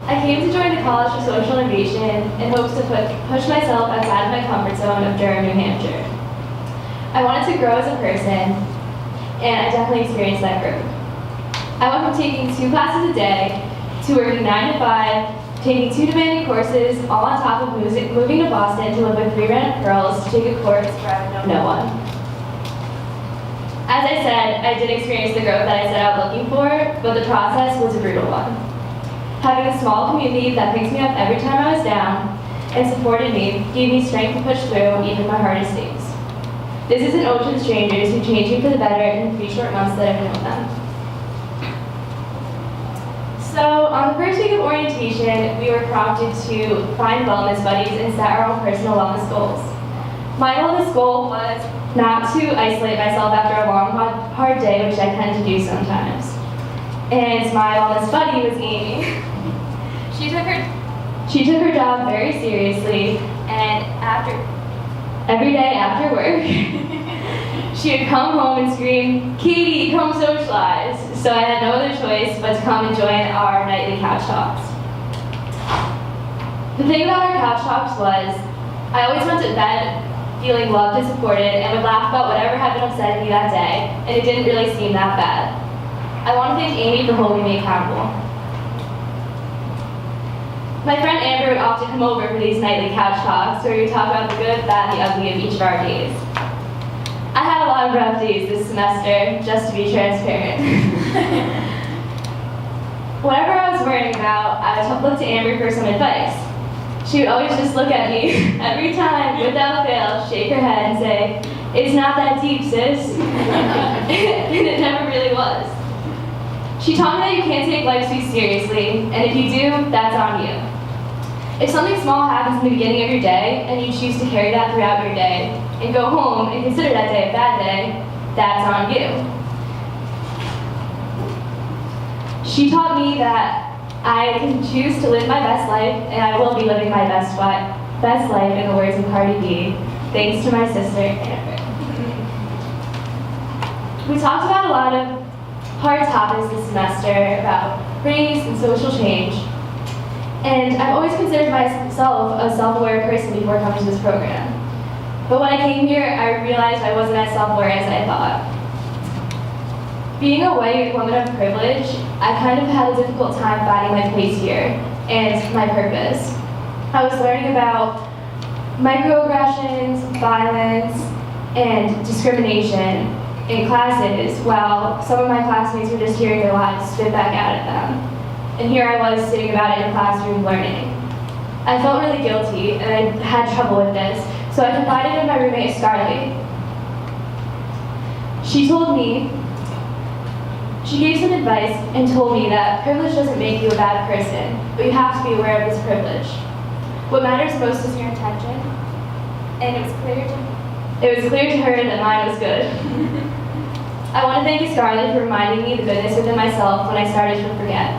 I came to join the College for Social Innovation in hopes to push myself outside of my comfort zone of Durham, New Hampshire. I wanted to grow as a person, and I definitely experienced that growth. I went from taking 2 classes a day to working 9 to 5, taking 2 demanding courses, all on top of moving to Boston to live with 3 random girls to take a course where I would know no one. As I said, I did experience the growth that I set out looking for, but the process was a brutal one. Having a small community that picked me up every time I was down and supported me gave me strength to push through even my hardest days. This isn't ode to the strangers who changed me for the better in the 3 short months that I've known them. So, on the first week of orientation, we were prompted to find wellness buddies and set our own personal wellness goals. My wellness goal was not to isolate myself after a long, hard day, which I tend to do sometimes. And my wellness buddy was Amy. She took her job very seriously, and every day after work, she would come home and scream, "Catie, come socialize." So I had no other choice but to come and join our nightly couch talks. The thing about our couch talks was, I always went to bed feeling loved and supported and would laugh about whatever had been upsetting me that day, and it didn't really seem that bad. I want to thank Amy for holding me accountable. My friend Amber would often come over for these nightly couch talks where we would talk about the good, bad, and the ugly of each of our days. I had a lot of rough days this semester, just to be transparent. Whatever I was worrying about, I would look to Amber for some advice. She would always just look at me every time, without fail, shake her head and say, "It's not that deep, sis." And it never really was. She taught me that you can't take life too seriously, and if you do, that's on you. If something small happens in the beginning of your day, and you choose to carry that throughout your day, and go home and consider that day a bad day, that's on you. She taught me that I can choose to live my best life, and I will be living my best life in the words of Cardi B, thanks to my sister, Amber. We talked about a lot of hard topics this semester about race and social change. And I've always considered myself a self-aware person before coming to this program. But when I came here, I realized I wasn't as self-aware as I thought. Being a white woman of privilege, I kind of had a difficult time finding my place here and my purpose. I was learning about microaggressions, violence, and discrimination in classes, while some of my classmates were just hearing their lives spit back out at them. And here I was sitting about in a classroom learning. I felt really guilty, and I had trouble with this, so I confided in my roommate Scarlett. She gave some advice and told me that privilege doesn't make you a bad person, but you have to be aware of this privilege. What matters most is your intention, and it was clear to her that mine was good. I want to thank you, Scarlett, for reminding me the goodness within myself when I started to forget.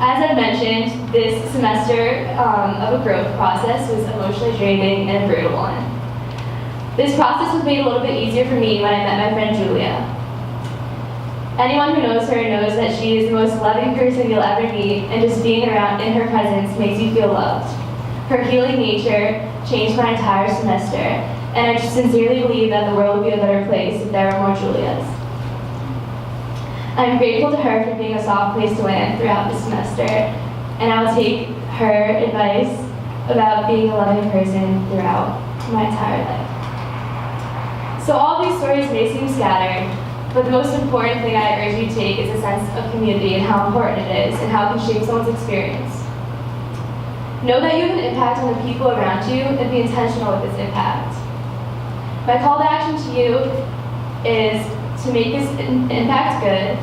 As I mentioned, this semester of a growth process was emotionally draining and a brutal one. This process was made a little bit easier for me when I met my friend Julia. Anyone who knows her knows that she is the most loving person you'll ever meet, and just being around in her presence makes you feel loved. Her healing nature changed my entire semester, and I just sincerely believe that the world would be a better place if there were more Julias. I'm grateful to her for being a soft place to land throughout the semester, and I will take her advice about being a loving person throughout my entire life. So all these stories may seem scattered, but the most important thing I urge you to take is a sense of community and how important it is and how it can shape someone's experience. Know that you have an impact on the people around you and be intentional with this impact. My call to action to you is to make this impact good,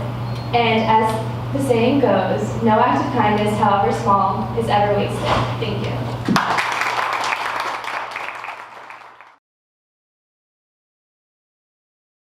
and as the saying goes, no act of kindness, however small, is ever wasted. Thank you.